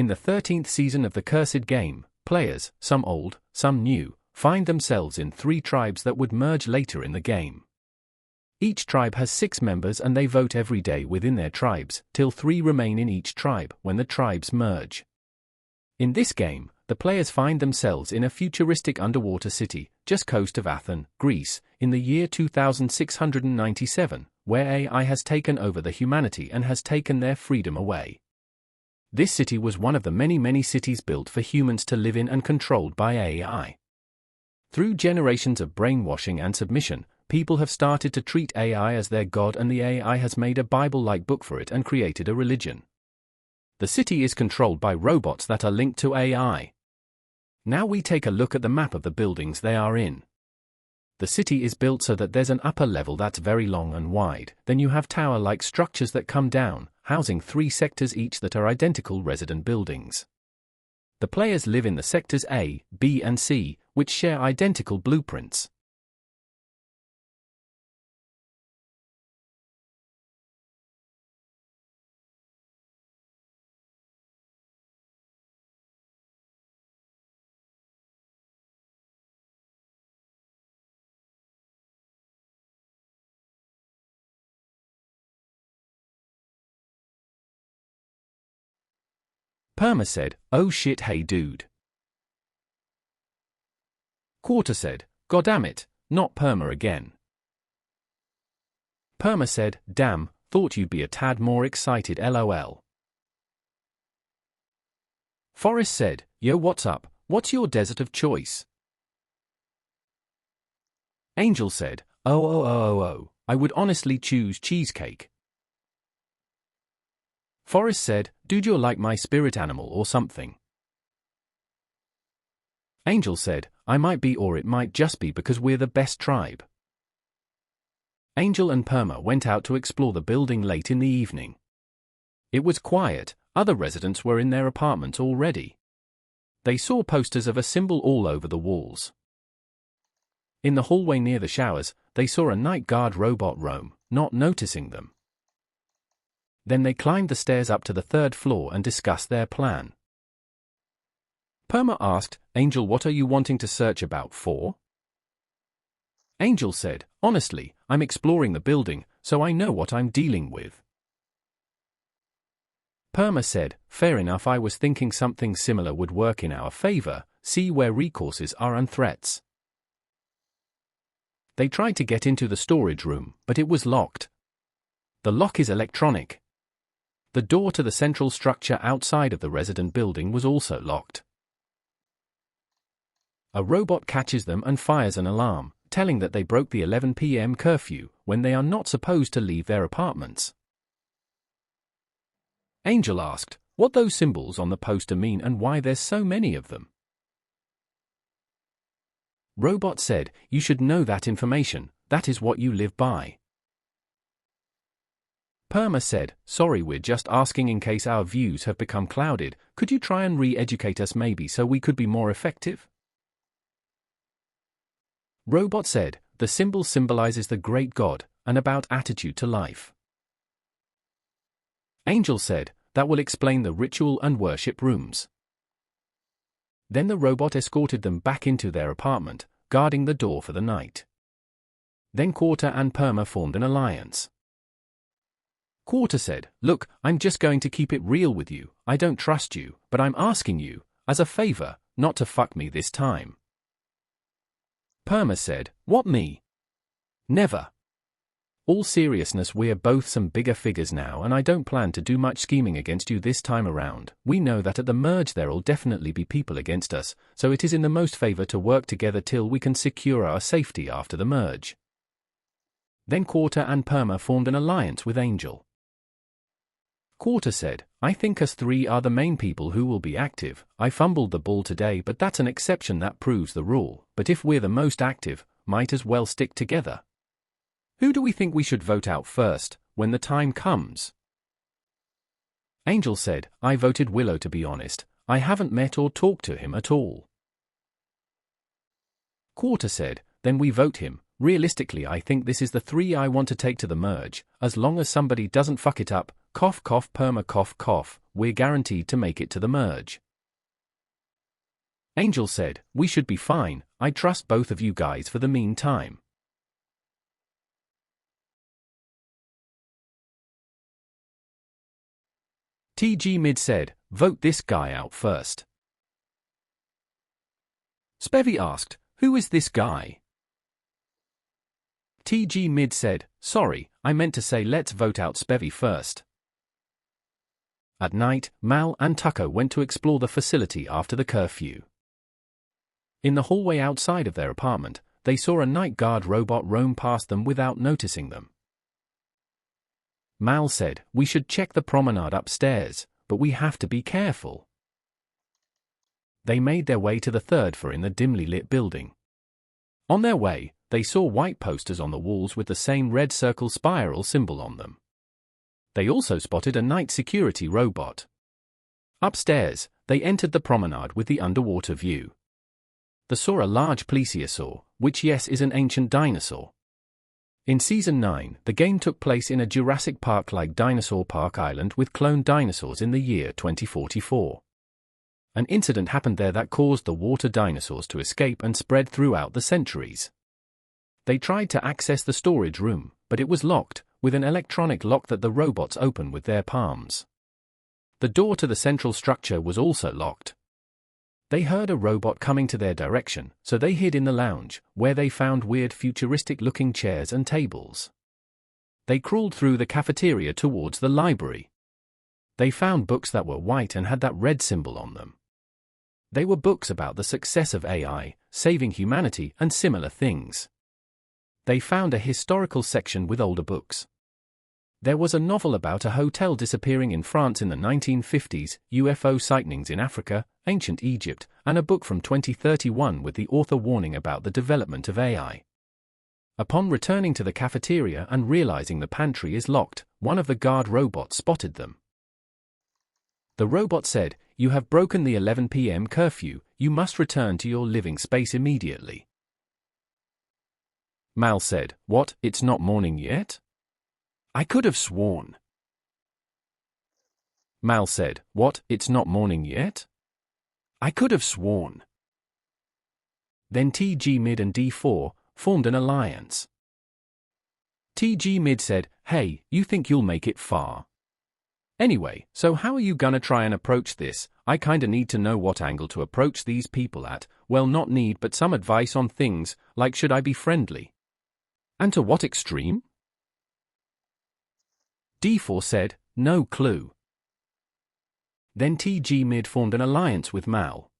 In the 13th season of the Cursed Game, players, some old, some new, find themselves in 3 tribes that would merge later in the game. Each tribe has 6 members and they vote every day within their tribes, till 3 remain in each tribe when the tribes merge. In this game, the players find themselves in a futuristic underwater city, just coast of Athens, Greece, in the year 2697, where AI has taken over the humanity and has taken their freedom away. This city was one of the many cities built for humans to live in and controlled by AI. Through generations of brainwashing and submission, people have started to treat AI as their god, and the AI has made a Bible-like book for it and created a religion. The city is controlled by robots that are linked to AI. Now we take a look at the map of the buildings they are in. The city is built so that there's an upper level that's very long and wide, then you have tower-like structures that come down, housing 3 sectors each that are identical resident buildings. The players live in the sectors A, B and C, which share identical blueprints. Perma said, "Oh shit, hey dude." Quarter said, "Goddamn, not Perma again." Perma said, "Damn, thought you'd be a tad more excited, lol." Forrest said, "Yo, what's up, what's your desert of choice?" Angel said, Oh, I would honestly choose cheesecake." Forrest said, "Dude, you're like my spirit animal or something." Angel said, "I might be, or it might just be because we're the best tribe." Angel and Perma went out to explore the building late in the evening. It was quiet, other residents were in their apartments already. They saw posters of a symbol all over the walls. In the hallway near the showers, they saw a night guard robot roam, not noticing them. Then they climbed the stairs up to the 3rd floor and discussed their plan. Perma asked, "Angel, what are you wanting to search about for?" Angel said, "Honestly, I'm exploring the building, so I know what I'm dealing with." Perma said, "Fair enough, I was thinking something similar would work in our favor, see where recourses are and threats." They tried to get into the storage room, but it was locked. The lock is electronic. The door to the central structure outside of the resident building was also locked. A robot catches them and fires an alarm, telling that they broke the 11 p.m. curfew, when they are not supposed to leave their apartments. Angel asked, what those symbols on the poster mean and why there's so many of them. Robot said, "You should know that information, that is what you live by." Perma said, "Sorry, we're just asking in case our views have become clouded, could you try and re-educate us maybe so we could be more effective?" Robot said, "The symbol symbolizes the great God, and about attitude to life." Angel said, "That will explain the ritual and worship rooms." Then the robot escorted them back into their apartment, guarding the door for the night. Then Quarter and Perma formed an alliance. Quarter said, "Look, I'm just going to keep it real with you, I don't trust you, but I'm asking you, as a favor, not to fuck me this time." Perma said, "What, me? Never. All seriousness, we're both some bigger figures now and I don't plan to do much scheming against you this time around. We know that at the merge there'll definitely be people against us, so it is in the most favor to work together till we can secure our safety after the merge." Then Quarter and Perma formed an alliance with Angel. Quarter said, "I think us 3 are the main people who will be active. I fumbled the ball today, but that's an exception that proves the rule. But if we're the most active, might as well stick together. Who do we think we should vote out first, when the time comes?" Angel said, "I voted Willow, to be honest. I haven't met or talked to him at all." Quarter said, "Then we vote him. Realistically, I think this is the 3 I want to take to the merge. As long as somebody doesn't fuck it up, cough cough perma cough cough, we're guaranteed to make it to the merge. Angel said, we should be fine, I trust both of you guys for the meantime. Gmod said, vote this guy out first. Spevy asked, who is this guy? Gmod said, sorry, I meant to say let's vote out Spevy first. At night, Mal and Tucker went to explore the facility after the curfew. In the hallway outside of their apartment, they saw a night guard robot roam past them without noticing them. Mal said, we should check the promenade upstairs, but we have to be careful. They made their way to the third floor in the dimly lit building. On their way, they saw white posters on the walls with the same red circle spiral symbol on them. They also spotted a night security robot. Upstairs, they entered the promenade with the underwater view. They saw a large plesiosaur, which yes is an ancient dinosaur. In Season 9, the game took place in a Jurassic Park-like dinosaur park island with cloned dinosaurs in the year 2044. An incident happened there that caused the water dinosaurs to escape and spread throughout the centuries. They tried to access the storage room, but it was locked, with an electronic lock that the robots open with their palms. The door to the central structure was also locked. They heard a robot coming to their direction, so they hid in the lounge, where they found weird futuristic-looking chairs and tables. They crawled through the cafeteria towards the library. They found books that were white and had that red symbol on them. They were books about the success of AI, saving humanity, and similar things. They found a historical section with older books. There was a novel about a hotel disappearing in France in the 1950s, UFO sightings in Africa, ancient Egypt, and a book from 2031 with the author warning about the development of AI. Upon returning to the cafeteria and realizing the pantry is locked, one of the guard robots spotted them. The robot said, "You have broken the 11 p.m. curfew, you must return to your living space immediately." Mal said, "What, it's not morning yet? I could have sworn." Mal said, "What, it's not morning yet? I could have sworn." Then Gmod and D4 formed an alliance. Gmod said, "Hey, you think you'll make it far? Anyway, so how are you gonna try and approach this? I kinda need to know what angle to approach these people at. Well, not need, but some advice on things, like should I be friendly? And to what extreme?" D4 said, "No clue." Then Gmod formed an alliance with Mal.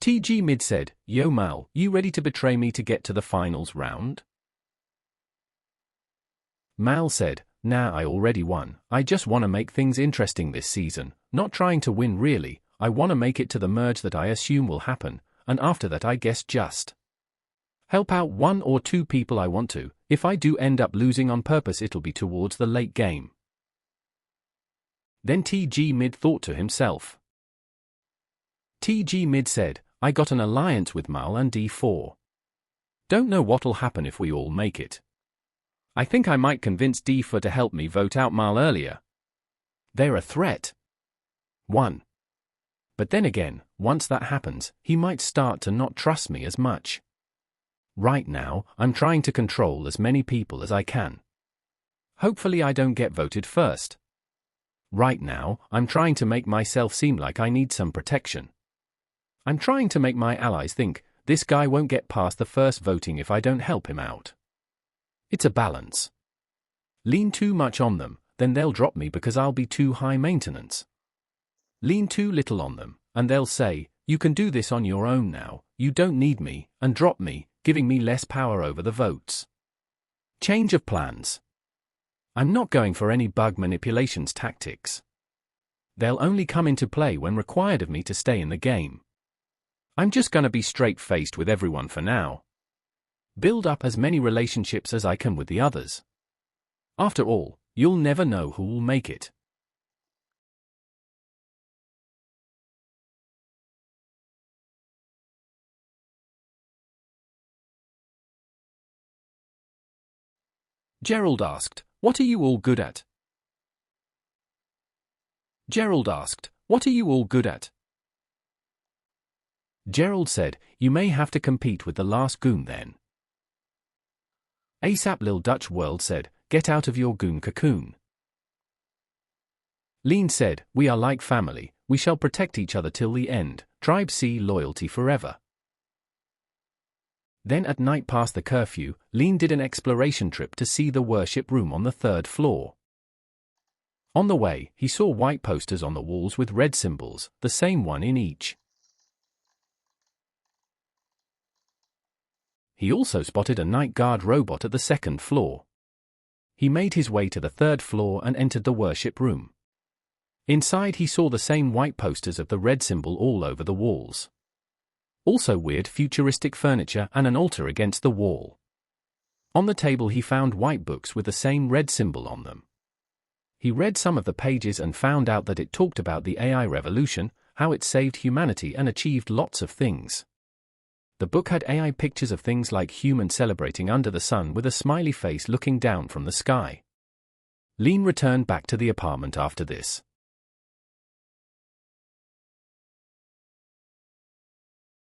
Gmod said, "Yo Mal, you ready to betray me to get to the finals round?" Mal said, "Nah, I already won. I just wanna make things interesting this season, not trying to win really, I wanna make it to the merge that I assume will happen, and after that I guess just help out one or two people I want to. If I do end up losing on purpose it'll be towards the late game." Then Gmod thought to himself. Gmod said, "I got an alliance with Mal and D4. Don't know what'll happen if we all make it. I think I might convince D4 to help me vote out Mal earlier. They're a threat. 1. But then again, once that happens, he might start to not trust me as much. Right now, I'm trying to control as many people as I can. Hopefully I don't get voted first. Right now, I'm trying to make myself seem like I need some protection. I'm trying to make my allies think, this guy won't get past the first voting if I don't help him out. It's a balance. Lean too much on them, then they'll drop me because I'll be too high maintenance. Lean too little on them, and they'll say, you can do this on your own now, you don't need me, and drop me, giving me less power over the votes. Change of plans. I'm not going for any bug manipulations tactics. They'll only come into play when required of me to stay in the game. I'm just gonna be straight-faced with everyone for now. Build up as many relationships as I can with the others. After all, you'll never know who will make it." Gerald asked, "What are you all good at?" Gerald asked, "What are you all good at?" Gerald said, "You may have to compete with the last goon then." ASAP Lil Dutch World said, "Get out of your goon cocoon." Lean said, "We are like family, we shall protect each other till the end, Tribe C loyalty forever." Then at night past the curfew, Lean did an exploration trip to see the worship room on the 3rd floor. On the way, he saw white posters on the walls with red symbols, the same one in each. He also spotted a night guard robot at the 2nd floor. He made his way to the 3rd floor and entered the worship room. Inside he saw the same white posters of the red symbol all over the walls. Also weird futuristic furniture and an altar against the wall. On the table he found white books with the same red symbol on them. He read some of the pages and found out that it talked about the AI revolution, how it saved humanity and achieved lots of things. The book had AI pictures of things like humans celebrating under the sun with a smiley face looking down from the sky. Lean returned back to the apartment after this.